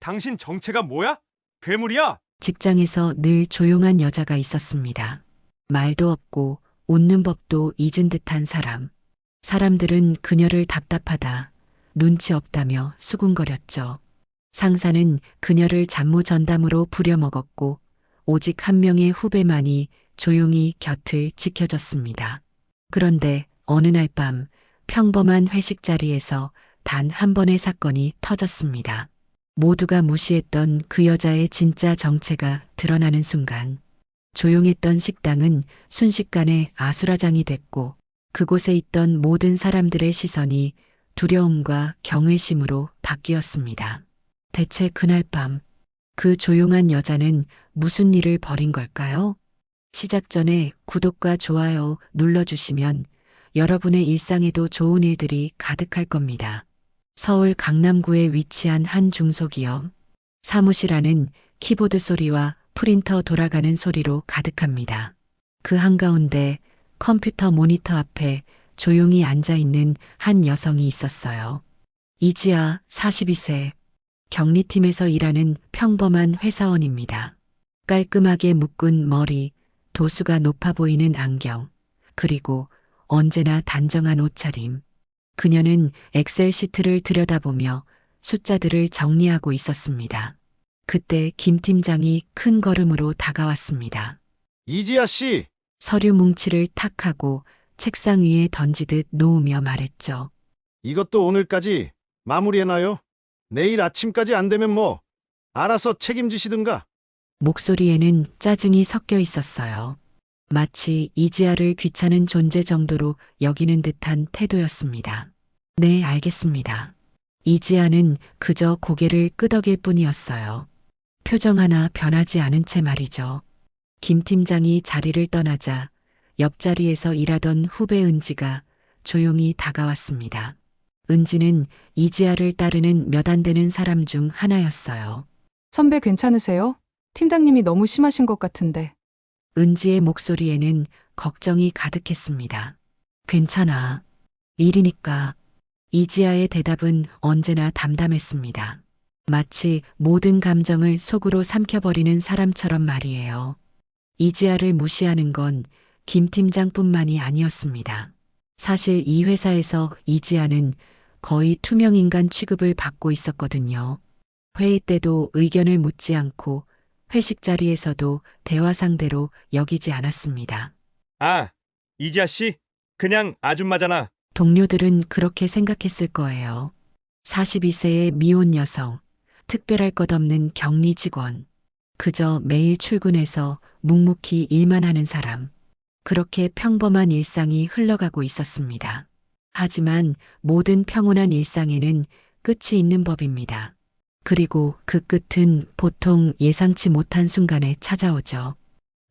당신 정체가 뭐야? 괴물이야? 직장에서 늘 조용한 여자가 있었습니다. 말도 없고 웃는 법도 잊은 듯한 사람. 사람들은 그녀를 답답하다, 눈치 없다며 수군거렸죠. 상사는 그녀를 잡무전담으로 부려먹었고 오직 한 명의 후배만이 조용히 곁을 지켜줬습니다. 그런데 어느 날 밤 평범한 회식 자리에서 단 한 번의 사건이 터졌습니다. 모두가 무시했던 그 여자의 진짜 정체가 드러나는 순간 조용했던 식당은 순식간에 아수라장이 됐고 그곳에 있던 모든 사람들의 시선이 두려움과 경외심으로 바뀌었습니다. 대체 그날 밤 그 조용한 여자는 무슨 일을 벌인 걸까요? 시작 전에 구독과 좋아요 눌러주시면 여러분의 일상에도 좋은 일들이 가득할 겁니다. 서울 강남구에 위치한 한 중소기업. 사무실 안은 키보드 소리와 프린터 돌아가는 소리로 가득합니다. 그 한가운데 컴퓨터 모니터 앞에 조용히 앉아 있는 한 여성이 있었어요. 이지아 42세. 격리팀에서 일하는 평범한 회사원입니다. 깔끔하게 묶은 머리, 도수가 높아 보이는 안경, 그리고 언제나 단정한 옷차림. 그녀는 엑셀 시트를 들여다보며 숫자들을 정리하고 있었습니다. 그때 김 팀장이 큰 걸음으로 다가왔습니다. 이지아 씨, 서류 뭉치를 탁 하고 책상 위에 던지듯 놓으며 말했죠. 이것도 오늘까지 마무리해놔요. 내일 아침까지 안 되면 뭐 알아서 책임지시든가. 목소리에는 짜증이 섞여 있었어요. 마치 이지아를 귀찮은 존재 정도로 여기는 듯한 태도였습니다. 네, 알겠습니다. 이지아는 그저 고개를 끄덕일 뿐이었어요. 표정 하나 변하지 않은 채 말이죠. 김 팀장이 자리를 떠나자 옆자리에서 일하던 후배 은지가 조용히 다가왔습니다. 은지는 이지아를 따르는 몇 안 되는 사람 중 하나였어요. 선배 괜찮으세요? 팀장님이 너무 심하신 것 같은데. 은지의 목소리에는 걱정이 가득했습니다. 괜찮아. 일이니까. 이지아의 대답은 언제나 담담했습니다. 마치 모든 감정을 속으로 삼켜버리는 사람처럼 말이에요. 이지아를 무시하는 건 김 팀장뿐만이 아니었습니다. 사실 이 회사에서 이지아는 거의 투명인간 취급을 받고 있었거든요. 회의 때도 의견을 묻지 않고 회식 자리에서도 대화 상대로 여기지 않았습니다. 아, 이지아 씨, 그냥 아줌마잖아. 동료들은 그렇게 생각했을 거예요. 42세의 미혼 여성, 특별할 것 없는 격리 직원, 그저 매일 출근해서 묵묵히 일만 하는 사람. 그렇게 평범한 일상이 흘러가고 있었습니다. 하지만 모든 평온한 일상에는 끝이 있는 법입니다. 그리고 그 끝은 보통 예상치 못한 순간에 찾아오죠.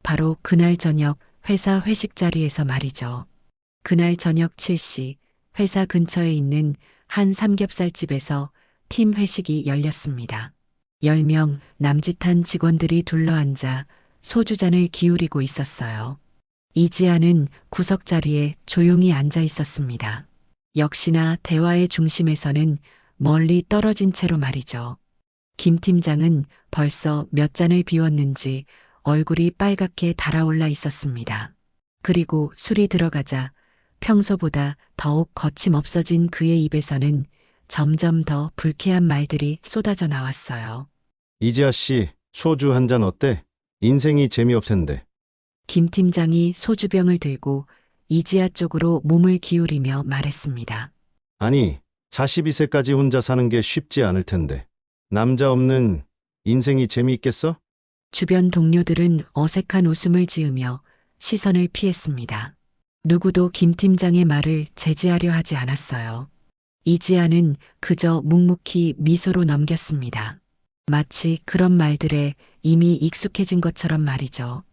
바로 그날 저녁 회사 회식 자리에서 말이죠. 그날 저녁 7시 회사 근처에 있는 한 삼겹살집에서 팀 회식이 열렸습니다. 10명 남짓한 직원들이 둘러앉아 소주잔을 기울이고 있었어요. 이지아는 구석 자리에 조용히 앉아 있었습니다. 역시나 대화의 중심에서는 멀리 떨어진 채로 말이죠. 김 팀장은 벌써 몇 잔을 비웠는지 얼굴이 빨갛게 달아올라 있었습니다. 그리고 술이 들어가자 평소보다 더욱 거침없어진 그의 입에서는 점점 더 불쾌한 말들이 쏟아져 나왔어요. 이지아 씨, 소주 한 잔 어때? 인생이 재미없는데. 김 팀장이 소주병을 들고 이지아 쪽으로 몸을 기울이며 말했습니다. 아니, 42세까지 혼자 사는 게 쉽지 않을 텐데. 남자 없는 인생이 재미있겠어? 주변 동료들은 어색한 웃음을 지으며 시선을 피했습니다. 누구도 김 팀장의 말을 제지하려 하지 않았어요. 이지아는 그저 묵묵히 미소로 넘겼습니다. 마치 그런 말들에 이미 익숙해진 것처럼 말이죠.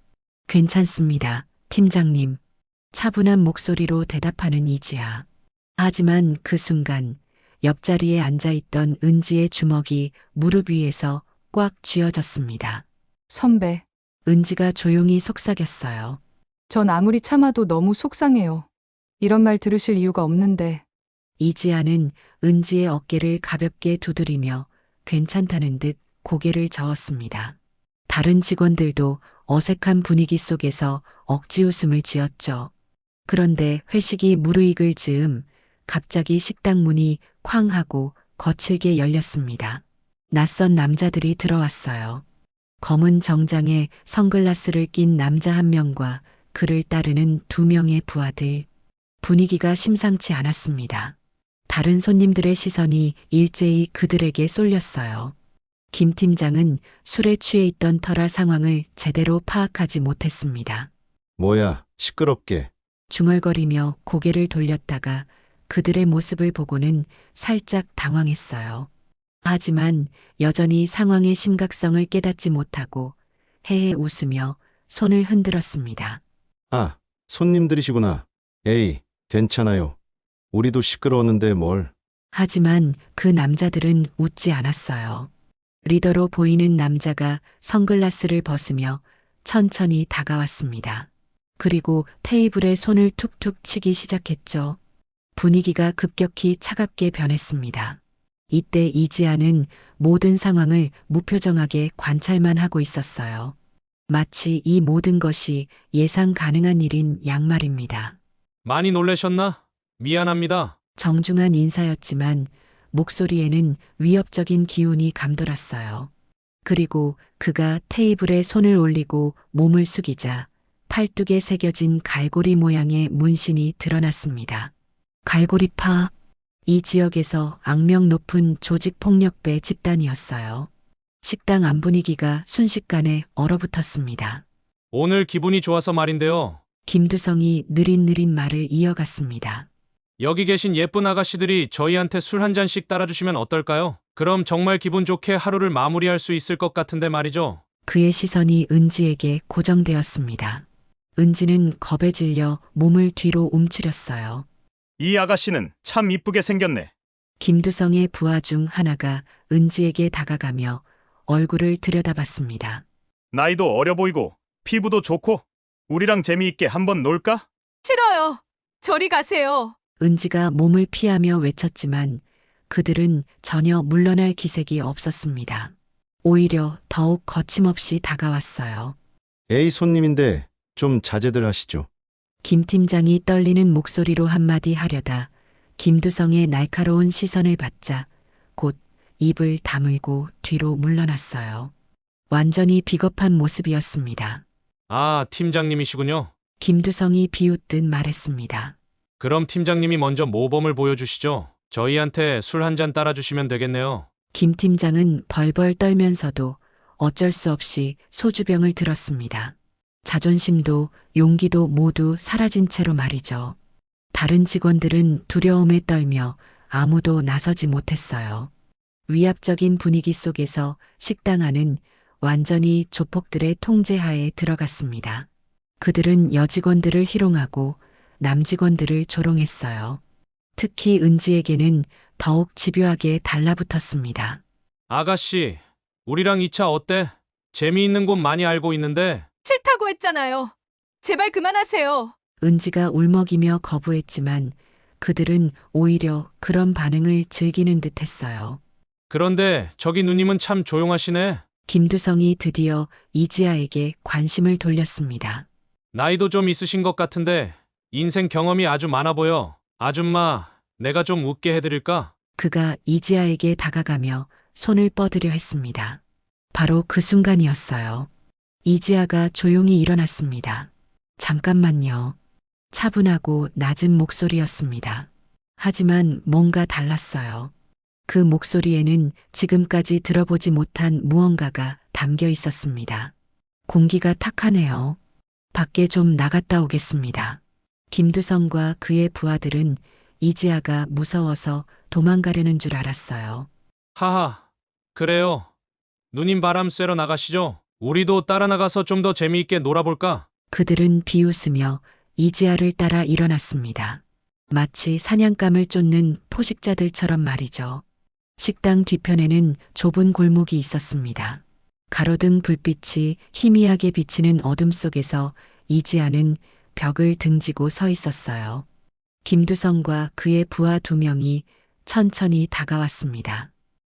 괜찮습니다, 팀장님. 차분한 목소리로 대답하는 이지아. 하지만 그 순간 옆자리에 앉아있던 은지의 주먹이 무릎 위에서 꽉 쥐어졌습니다. 선배, 은지가 조용히 속삭였어요. 전 아무리 참아도 너무 속상해요. 이런 말 들으실 이유가 없는데. 이지아는 은지의 어깨를 가볍게 두드리며 괜찮다는 듯 고개를 저었습니다. 다른 직원들도 어색한 분위기 속에서 억지 웃음을 지었죠. 그런데 회식이 무르익을 즈음 갑자기 식당 문이 쾅 하고 거칠게 열렸습니다. 낯선 남자들이 들어왔어요. 검은 정장에 선글라스를 낀 남자 한 명과 그를 따르는 두 명의 부하들. 분위기가 심상치 않았습니다. 다른 손님들의 시선이 일제히 그들에게 쏠렸어요. 김 팀장은 술에 취해 있던 터라 상황을 제대로 파악하지 못했습니다. 뭐야, 시끄럽게. 중얼거리며 고개를 돌렸다가 그들의 모습을 보고는 살짝 당황했어요. 하지만 여전히 상황의 심각성을 깨닫지 못하고 해해 웃으며 손을 흔들었습니다. 아, 손님들이시구나. 에이, 괜찮아요. 우리도 시끄러웠는데 뭘. 하지만 그 남자들은 웃지 않았어요. 리더로 보이는 남자가 선글라스를 벗으며 천천히 다가왔습니다. 그리고 테이블에 손을 툭툭 치기 시작했죠. 분위기가 급격히 차갑게 변했습니다. 이때 이지아는 모든 상황을 무표정하게 관찰만 하고 있었어요. 마치 이 모든 것이 예상 가능한 일인 양말입니다. 많이 놀라셨나? 미안합니다. 정중한 인사였지만 목소리에는 위협적인 기운이 감돌았어요. 그리고 그가 테이블에 손을 올리고 몸을 숙이자 팔뚝에 새겨진 갈고리 모양의 문신이 드러났습니다. 갈고리파. 이 지역에서 악명 높은 조직폭력배 집단이었어요. 식당 안 분위기가 순식간에 얼어붙었습니다. 오늘 기분이 좋아서 말인데요. 김두성이 느릿느릿 말을 이어갔습니다. 여기 계신 예쁜 아가씨들이 저희한테 술 한 잔씩 따라주시면 어떨까요? 그럼 정말 기분 좋게 하루를 마무리할 수 있을 것 같은데 말이죠. 그의 시선이 은지에게 고정되었습니다. 은지는 겁에 질려 몸을 뒤로 움츠렸어요. 이 아가씨는 참 이쁘게 생겼네. 김두성의 부하 중 하나가 은지에게 다가가며 얼굴을 들여다봤습니다. 나이도 어려 보이고 피부도 좋고 우리랑 재미있게 한번 놀까? 싫어요. 저리 가세요. 은지가 몸을 피하며 외쳤지만 그들은 전혀 물러날 기색이 없었습니다. 오히려 더욱 거침없이 다가왔어요. 에이, 손님인데 좀 자제들 하시죠. 김 팀장이 떨리는 목소리로 한마디 하려다 김두성의 날카로운 시선을 받자 곧 입을 다물고 뒤로 물러났어요. 완전히 비겁한 모습이었습니다. 아, 팀장님이시군요. 김두성이 비웃듯 말했습니다. 그럼 팀장님이 먼저 모범을 보여주시죠. 저희한테 술 한 잔 따라주시면 되겠네요. 김 팀장은 벌벌 떨면서도 어쩔 수 없이 소주병을 들었습니다. 자존심도 용기도 모두 사라진 채로 말이죠. 다른 직원들은 두려움에 떨며 아무도 나서지 못했어요. 위압적인 분위기 속에서 식당 안은 완전히 조폭들의 통제하에 들어갔습니다. 그들은 여직원들을 희롱하고 남직원들을 조롱했어요. 특히 은지에게는 더욱 집요하게 달라붙었습니다. 아가씨, 우리랑 2차 어때? 재미있는 곳 많이 알고 있는데. 싫다고 했잖아요. 제발 그만하세요. 은지가 울먹이며 거부했지만 그들은 오히려 그런 반응을 즐기는 듯 했어요. 그런데 저기 누님은 참 조용하시네. 김두성이 드디어 이지아에게 관심을 돌렸습니다. 나이도 좀 있으신 것 같은데 인생 경험이 아주 많아 보여. 아줌마, 내가 좀 웃게 해드릴까? 그가 이지아에게 다가가며 손을 뻗으려 했습니다. 바로 그 순간이었어요. 이지아가 조용히 일어났습니다. 잠깐만요. 차분하고 낮은 목소리였습니다. 하지만 뭔가 달랐어요. 그 목소리에는 지금까지 들어보지 못한 무언가가 담겨 있었습니다. 공기가 탁하네요. 밖에 좀 나갔다 오겠습니다. 김두성과 그의 부하들은 이지아가 무서워서 도망가려는 줄 알았어요. 하하, 그래요. 누님 바람 쐬러 나가시죠. 우리도 따라 나가서 좀 더 재미있게 놀아볼까? 그들은 비웃으며 이지아를 따라 일어났습니다. 마치 사냥감을 쫓는 포식자들처럼 말이죠. 식당 뒤편에는 좁은 골목이 있었습니다. 가로등 불빛이 희미하게 비치는 어둠 속에서 이지아는 벽을 등지고 서 있었어요. 김두성과 그의 부하 2명이 천천히 다가왔습니다.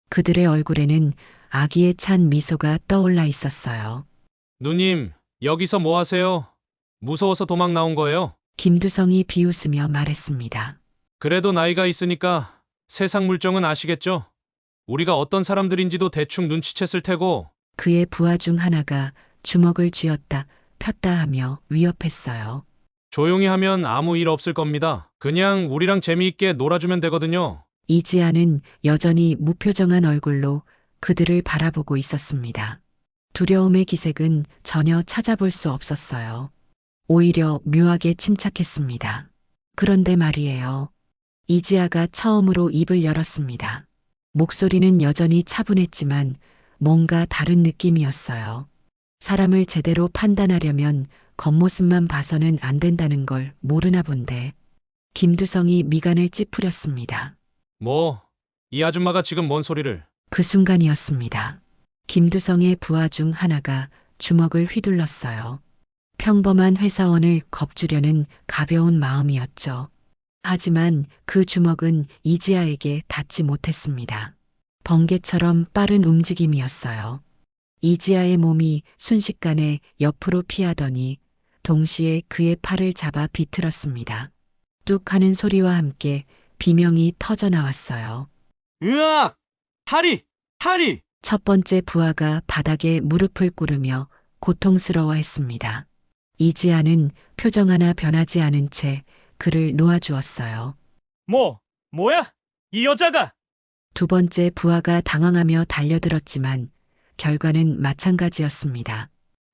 그들의 얼굴에는 아기에 찬 미소가 떠올라 있었어요. 누님, 여기서 뭐 하세요? 무서워서 도망 나온 거예요? 김두성이 비웃으며 말했습니다. 그래도 나이가 있으니까 세상 물정은 아시겠죠? 우리가 어떤 사람들인지도 대충 눈치챘을 테고. 그의 부하 중 하나가 주먹을 쥐었다 폈다 하며 위협했어요. 조용히 하면 아무 일 없을 겁니다. 그냥 우리랑 재미있게 놀아주면 되거든요. 이지아는 여전히 무표정한 얼굴로 그들을 바라보고 있었습니다. 두려움의 기색은 전혀 찾아볼 수 없었어요. 오히려 묘하게 침착했습니다. 그런데 말이에요. 이지아가 처음으로 입을 열었습니다. 목소리는 여전히 차분했지만 뭔가 다른 느낌이었어요. 사람을 제대로 판단하려면 겉모습만 봐서는 안 된다는 걸 모르나 본데. 김두성이 미간을 찌푸렸습니다. 뭐, 이 아줌마가 지금 뭔 소리를. 그 순간이었습니다. 김두성의 부하 중 하나가 주먹을 휘둘렀어요. 평범한 회사원을 겁주려는 가벼운 마음이었죠. 하지만 그 주먹은 이지아에게 닿지 못했습니다. 번개처럼 빠른 움직임이었어요. 이지아의 몸이 순식간에 옆으로 피하더니 동시에 그의 팔을 잡아 비틀었습니다. 뚝 하는 소리와 함께 비명이 터져 나왔어요. 으악! 다리! 첫 번째 부하가 바닥에 무릎을 꿇으며 고통스러워했습니다. 이지아는 표정 하나 변하지 않은 채 그를 놓아주었어요. 뭐야? 이 여자가! 두 번째 부하가 당황하며 달려들었지만 결과는 마찬가지였습니다.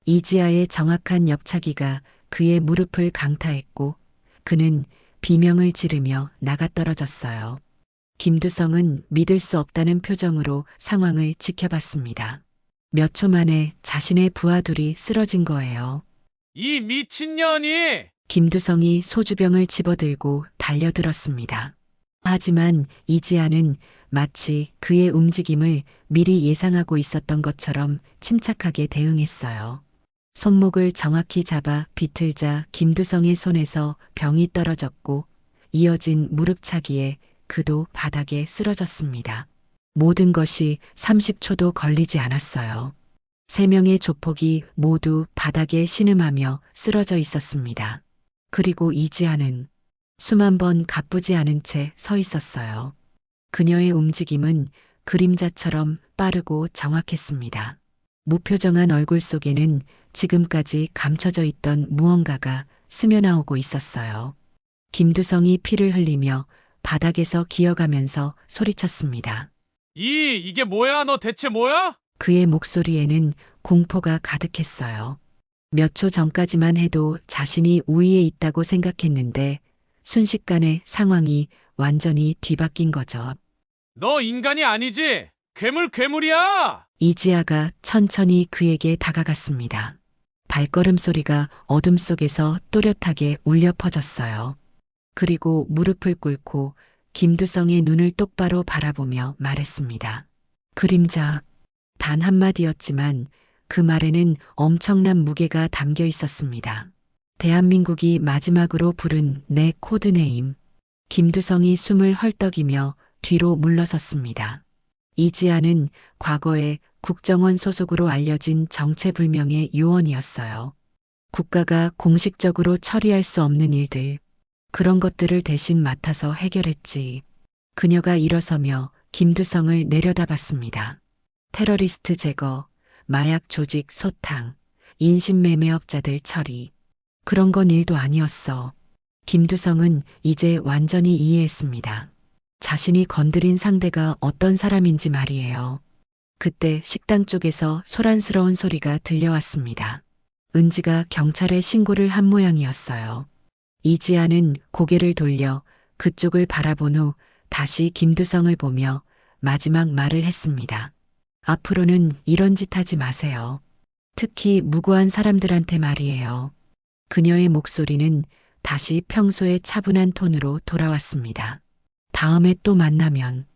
이지아의 정확한 옆차기가 그의 무릎을 강타했고 그는 비명을 지르며 나가떨어졌어요. 김두성은 믿을 수 없다는 표정으로 상황을 지켜봤습니다. 몇 초 만에 자신의 부하 둘이 쓰러진 거예요. 이 미친년이! 김두성이 소주병을 집어들고 달려들었습니다. 하지만 이지아는 마치 그의 움직임을 미리 예상하고 있었던 것처럼 침착하게 대응했어요. 손목을 정확히 잡아 비틀자 김두성의 손에서 병이 떨어졌고 이어진 무릎차기에 그도 바닥에 쓰러졌습니다. 모든 것이 30초도 걸리지 않았어요. 세 명의 조폭이 모두 바닥에 신음하며 쓰러져 있었습니다. 그리고 이지아는 숨 한 번 가쁘지 않은 채 서 있었어요. 그녀의 움직임은 그림자처럼 빠르고 정확했습니다. 무표정한 얼굴 속에는 지금까지 감춰져 있던 무언가가 스며나오고 있었어요. 김두성이 피를 흘리며 바닥에서 기어가면서 소리쳤습니다. 이게 뭐야? 너 대체 뭐야? 그의 목소리에는 공포가 가득했어요. 몇 초 전까지만 해도 자신이 우위에 있다고 생각했는데 순식간에 상황이 완전히 뒤바뀐 거죠. 너 인간이 아니지? 괴물이야! 이지아가 천천히 그에게 다가갔습니다. 발걸음 소리가 어둠 속에서 또렷하게 울려 퍼졌어요. 그리고 무릎을 꿇고 김두성의 눈을 똑바로 바라보며 말했습니다. 그림자. 단 한마디였지만 그 말에는 엄청난 무게가 담겨 있었습니다. 대한민국이 마지막으로 부른 내 코드네임. 김두성이 숨을 헐떡이며 뒤로 물러섰습니다. 이지아는 과거에 국정원 소속으로 알려진 정체불명의 요원이었어요. 국가가 공식적으로 처리할 수 없는 일들, 그런 것들을 대신 맡아서 해결했지. 그녀가 일어서며 김두성을 내려다봤습니다. 테러리스트 제거, 마약 조직 소탕, 인신매매업자들 처리. 그런 건 일도 아니었어. 김두성은 이제 완전히 이해했습니다. 자신이 건드린 상대가 어떤 사람인지 말이에요. 그때 식당 쪽에서 소란스러운 소리가 들려왔습니다. 은지가 경찰에 신고를 한 모양이었어요. 이지아는 고개를 돌려 그쪽을 바라본 후 다시 김두성을 보며 마지막 말을 했습니다. 앞으로는 이런 짓 하지 마세요. 특히 무고한 사람들한테 말이에요. 그녀의 목소리는 다시 평소의 차분한 톤으로 돌아왔습니다. 다음에 또 만나면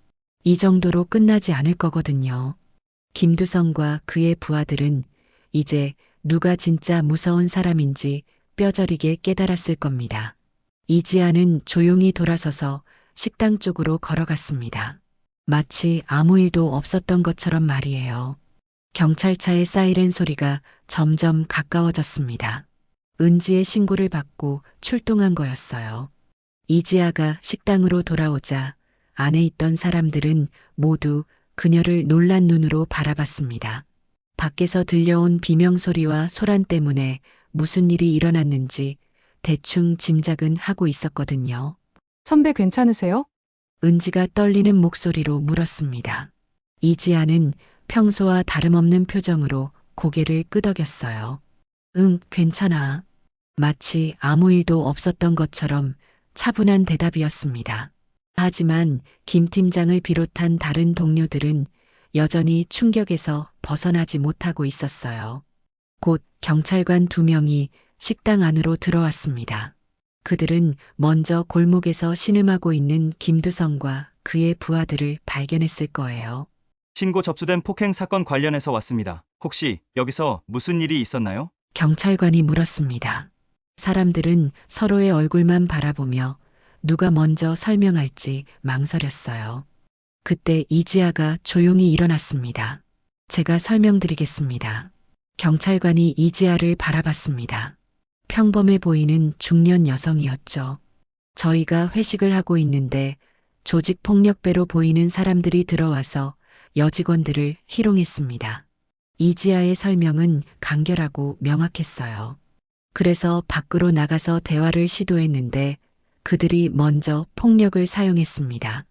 이 정도로 끝나지 않을 거거든요. 김두성과 그의 부하들은 이제 누가 진짜 무서운 사람인지 뼈저리게 깨달았을 겁니다. 이지아는 조용히 돌아서서 식당 쪽으로 걸어갔습니다. 마치 아무 일도 없었던 것처럼 말이에요. 경찰차의 사이렌 소리가 점점 가까워졌습니다. 은지의 신고를 받고 출동한 거였어요. 이지아가 식당으로 돌아오자 안에 있던 사람들은 모두 그녀를 놀란 눈으로 바라봤습니다. 밖에서 들려온 비명소리와 소란 때문에 무슨 일이 일어났는지 대충 짐작은 하고 있었거든요. 선배 괜찮으세요? 은지가 떨리는 목소리로 물었습니다. 이지아는 평소와 다름없는 표정으로 고개를 끄덕였어요. 응, 괜찮아. 마치 아무 일도 없었던 것처럼 차분한 대답이었습니다. 하지만 김 팀장을 비롯한 다른 동료들은 여전히 충격에서 벗어나지 못하고 있었어요. 곧 경찰관 2명이 식당 안으로 들어왔습니다. 그들은 먼저 골목에서 신음하고 있는 김두성과 그의 부하들을 발견했을 거예요. 신고 접수된 폭행 사건 관련해서 왔습니다. 혹시 여기서 무슨 일이 있었나요? 경찰관이 물었습니다. 사람들은 서로의 얼굴만 바라보며 누가 먼저 설명할지 망설였어요. 그때 이지아가 조용히 일어났습니다. 제가 설명드리겠습니다. 경찰관이 이지아를 바라봤습니다. 평범해 보이는 중년 여성이었죠. 저희가 회식을 하고 있는데 조직폭력배로 보이는 사람들이 들어와서 여직원들을 희롱했습니다. 이지아의 설명은 간결하고 명확했어요. 그래서 밖으로 나가서 대화를 시도했는데 그들이 먼저 폭력을 사용했습니다.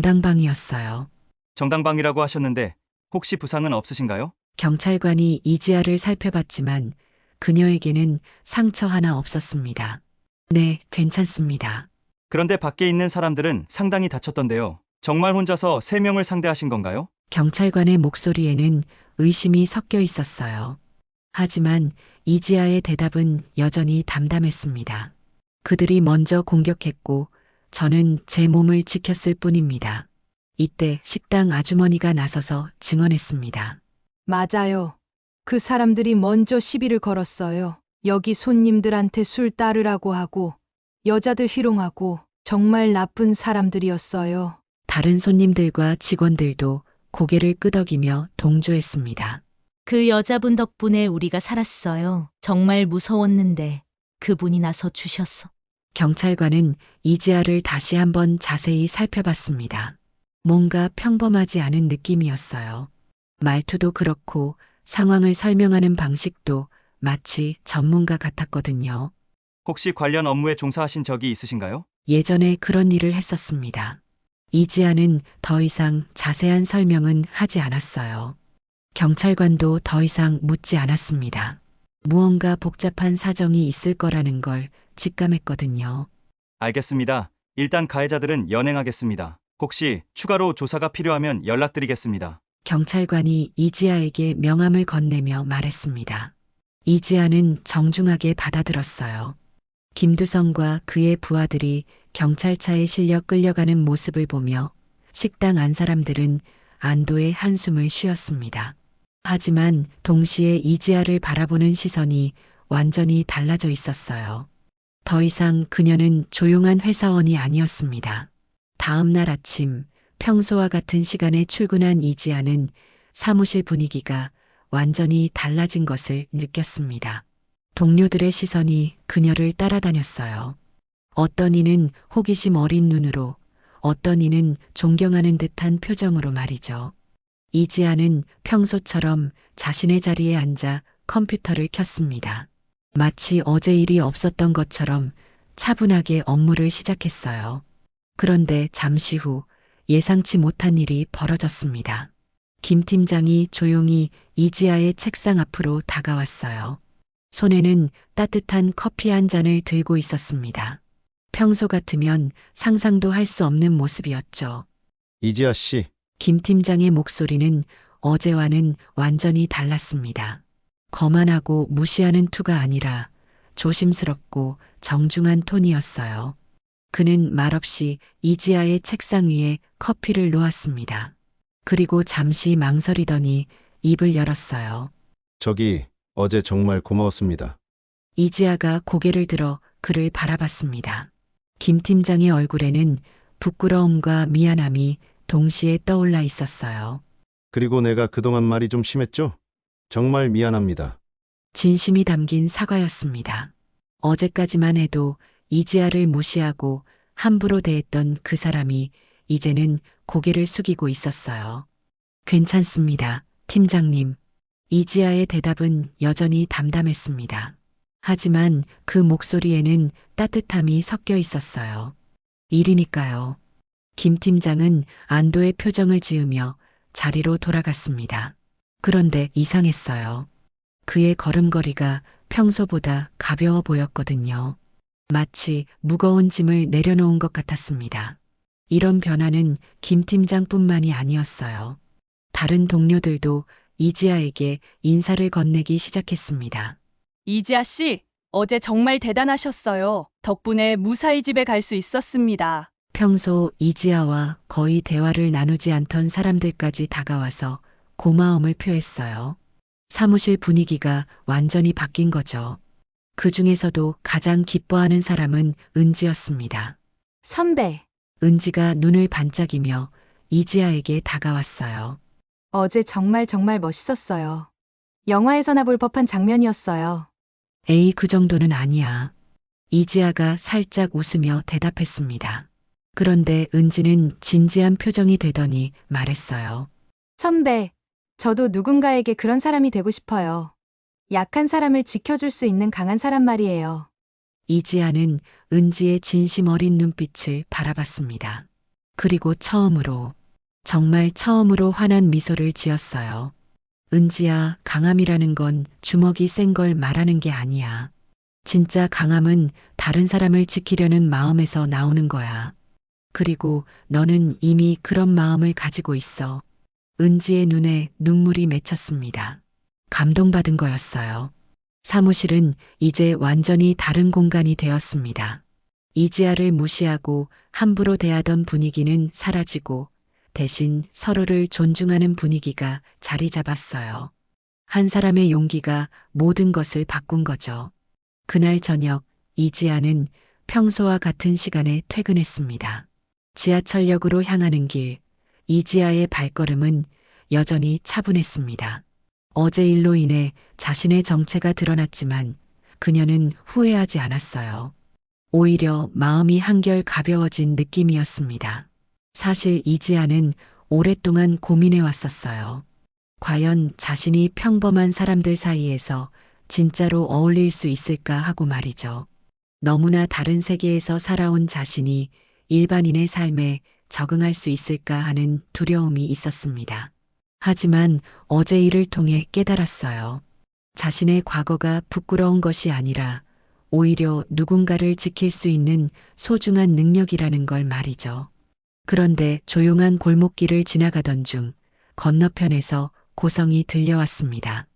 정당방위였어요. 정당방위라고 하셨는데 혹시 부상은 없으신가요? 경찰관이 이지아를 살펴봤지만 그녀에게는 상처 하나 없었습니다. 네, 괜찮습니다. 그런데 밖에 있는 사람들은 상당히 다쳤던데요. 정말 혼자서 3명을 상대하신 건가요? 경찰관의 목소리에는 의심이 섞여 있었어요. 하지만 이지아의 대답은 여전히 담담했습니다. 그들이 먼저 공격했고 저는 제 몸을 지켰을 뿐입니다. 이때 식당 아주머니가 나서서 증언했습니다. 맞아요. 그 사람들이 먼저 시비를 걸었어요. 여기 손님들한테 술 따르라고 하고 여자들 희롱하고 정말 나쁜 사람들이었어요. 다른 손님들과 직원들도 고개를 끄덕이며 동조했습니다. 그 여자분 덕분에 우리가 살았어요. 정말 무서웠는데 그분이 나서 주셨어. 경찰관은 이지아를 다시 한번 자세히 살펴봤습니다. 뭔가 평범하지 않은 느낌이었어요. 말투도 그렇고 상황을 설명하는 방식도 마치 전문가 같았거든요. 혹시 관련 업무에 종사하신 적이 있으신가요? 예전에 그런 일을 했었습니다. 이지아는 더 이상 자세한 설명은 하지 않았어요. 경찰관도 더 이상 묻지 않았습니다. 무언가 복잡한 사정이 있을 거라는 걸 직감했거든요. 알겠습니다. 일단 가해자들은 연행하겠습니다. 혹시 추가로 조사가 필요하면 연락드리겠습니다. 경찰관이 이지아에게 명함을 건네며 말했습니다. 이지아는 정중하게 받아들었어요. 김두성과 그의 부하들이 경찰차에 실려 끌려가는 모습을 보며 식당 안 사람들은 안도의 한숨을 쉬었습니다. 하지만 동시에 이지아를 바라보는 시선이 완전히 달라져 있었어요. 더 이상 그녀는 조용한 회사원이 아니었습니다. 다음 날 아침 평소와 같은 시간에 출근한 이지아는 사무실 분위기가 완전히 달라진 것을 느꼈습니다. 동료들의 시선이 그녀를 따라다녔어요. 어떤 이는 호기심 어린 눈으로, 어떤 이는 존경하는 듯한 표정으로 말이죠. 이지아는 평소처럼 자신의 자리에 앉아 컴퓨터를 켰습니다. 마치 어제 일이 없었던 것처럼 차분하게 업무를 시작했어요. 그런데 잠시 후 예상치 못한 일이 벌어졌습니다. 김 팀장이 조용히 이지아의 책상 앞으로 다가왔어요. 손에는 따뜻한 커피 한 잔을 들고 있었습니다. 평소 같으면 상상도 할 수 없는 모습이었죠. 이지아 씨, 김 팀장의 목소리는 어제와는 완전히 달랐습니다. 거만하고 무시하는 투가 아니라 조심스럽고 정중한 톤이었어요. 그는 말없이 이지아의 책상 위에 커피를 놓았습니다. 그리고 잠시 망설이더니 입을 열었어요. 저기 어제 정말 고마웠습니다. 이지아가 고개를 들어 그를 바라봤습니다. 김 팀장의 얼굴에는 부끄러움과 미안함이 동시에 떠올라 있었어요. 그리고 내가 그동안 말이 좀 심했죠? 정말 미안합니다. 진심이 담긴 사과였습니다. 어제까지만 해도 이지아를 무시하고 함부로 대했던 그 사람이 이제는 고개를 숙이고 있었어요. 괜찮습니다, 팀장님. 이지아의 대답은 여전히 담담했습니다. 하지만 그 목소리에는 따뜻함이 섞여 있었어요. 일이니까요. 김 팀장은 안도의 표정을 지으며 자리로 돌아갔습니다. 그런데 이상했어요. 그의 걸음걸이가 평소보다 가벼워 보였거든요. 마치 무거운 짐을 내려놓은 것 같았습니다. 이런 변화는 김 팀장뿐만이 아니었어요. 다른 동료들도 이지아에게 인사를 건네기 시작했습니다. 이지아 씨, 어제 정말 대단하셨어요. 덕분에 무사히 집에 갈 수 있었습니다. 평소 이지아와 거의 대화를 나누지 않던 사람들까지 다가와서 고마움을 표했어요. 사무실 분위기가 완전히 바뀐 거죠. 그 중에서도 가장 기뻐하는 사람은 은지였습니다. 선배, 은지가 눈을 반짝이며 이지아에게 다가왔어요. 어제 정말 멋있었어요. 영화에서나 볼 법한 장면이었어요. 에이, 그 정도는 아니야. 이지아가 살짝 웃으며 대답했습니다. 그런데 은지는 진지한 표정이 되더니 말했어요. 선배, 저도 누군가에게 그런 사람이 되고 싶어요. 약한 사람을 지켜줄 수 있는 강한 사람 말이에요. 이지아는 은지의 진심 어린 눈빛을 바라봤습니다. 그리고 정말 처음으로 환한 미소를 지었어요. 은지야, 강함이라는 건 주먹이 센 걸 말하는 게 아니야. 진짜 강함은 다른 사람을 지키려는 마음에서 나오는 거야. 그리고 너는 이미 그런 마음을 가지고 있어. 은지의 눈에 눈물이 맺혔습니다. 감동받은 거였어요. 사무실은 이제 완전히 다른 공간이 되었습니다. 이지아를 무시하고 함부로 대하던 분위기는 사라지고 대신 서로를 존중하는 분위기가 자리 잡았어요. 한 사람의 용기가 모든 것을 바꾼 거죠. 그날 저녁 이지아는 평소와 같은 시간에 퇴근했습니다. 지하철역으로 향하는 길, 이지아의 발걸음은 여전히 차분했습니다. 어제 일로 인해 자신의 정체가 드러났지만 그녀는 후회하지 않았어요. 오히려 마음이 한결 가벼워진 느낌이었습니다. 사실 이지아는 오랫동안 고민해 왔었어요. 과연 자신이 평범한 사람들 사이에서 진짜로 어울릴 수 있을까 하고 말이죠. 너무나 다른 세계에서 살아온 자신이 일반인의 삶에 적응할 수 있을까 하는 두려움이 있었습니다. 하지만 어제 일을 통해 깨달았어요. 자신의 과거가 부끄러운 것이 아니라 오히려 누군가를 지킬 수 있는 소중한 능력이라는 걸 말이죠. 그런데 조용한 골목길을 지나가던 중 건너편에서 고성이 들려왔습니다.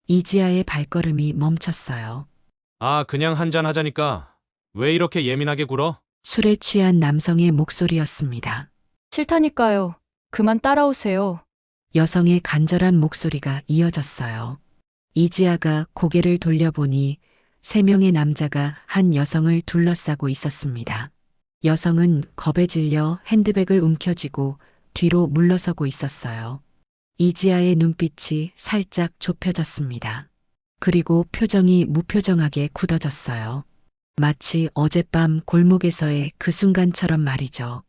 이지아의 발걸음이 멈췄어요. 아, 그냥 한잔 하자니까. 왜 이렇게 예민하게 굴어? 술에 취한 남성의 목소리였습니다. 싫다니까요. 그만 따라오세요. 여성의 간절한 목소리가 이어졌어요. 이지아가 고개를 돌려보니 3명의 남자가 한 여성을 둘러싸고 있었습니다. 여성은 겁에 질려 핸드백을 움켜쥐고 뒤로 물러서고 있었어요. 이지아의 눈빛이 살짝 좁혀졌습니다. 그리고 표정이 무표정하게 굳어졌어요. 마치 어젯밤 골목에서의 그 순간처럼 말이죠.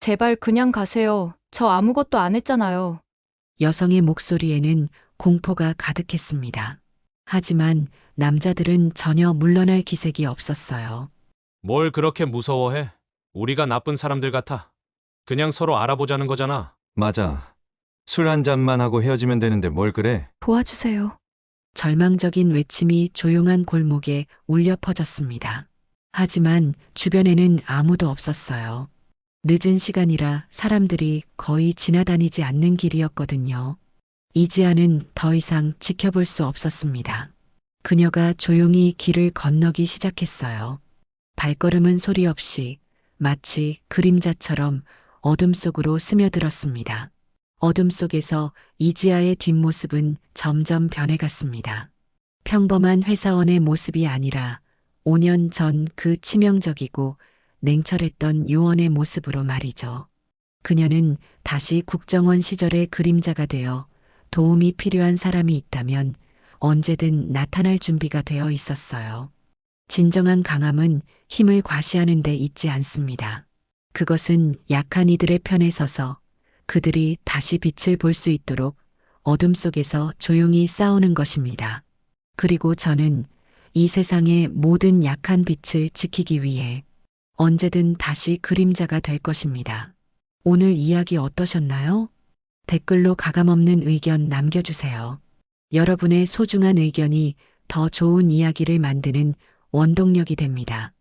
제발 그냥 가세요. 저 아무것도 안 했잖아요. 여성의 목소리에는 공포가 가득했습니다. 하지만 남자들은 전혀 물러날 기색이 없었어요. 뭘 그렇게 무서워해? 우리가 나쁜 사람들 같아. 그냥 서로 알아보자는 거잖아. 맞아. 술 한 잔만 하고 헤어지면 되는데 뭘 그래? 도와주세요. 절망적인 외침이 조용한 골목에 울려 퍼졌습니다. 하지만 주변에는 아무도 없었어요. 늦은 시간이라 사람들이 거의 지나다니지 않는 길이었거든요. 이지아는 더 이상 지켜볼 수 없었습니다. 그녀가 조용히 길을 건너기 시작했어요. 발걸음은 소리 없이 마치 그림자처럼 어둠 속으로 스며들었습니다. 어둠 속에서 이지아의 뒷모습은 점점 변해갔습니다. 평범한 회사원의 모습이 아니라 5년 전 그 치명적이고 냉철했던 요원의 모습으로 말이죠. 그녀는 다시 국정원 시절의 그림자가 되어 도움이 필요한 사람이 있다면 언제든 나타날 준비가 되어 있었어요. 진정한 강함은 힘을 과시하는 데 있지 않습니다. 그것은 약한 이들의 편에 서서 그들이 다시 빛을 볼 수 있도록 어둠 속에서 조용히 싸우는 것입니다. 그리고 저는 이 세상의 모든 약한 빛을 지키기 위해 언제든 다시 그림자가 될 것입니다. 오늘 이야기 어떠셨나요? 댓글로 가감없는 의견 남겨주세요. 여러분의 소중한 의견이 더 좋은 이야기를 만드는 원동력이 됩니다.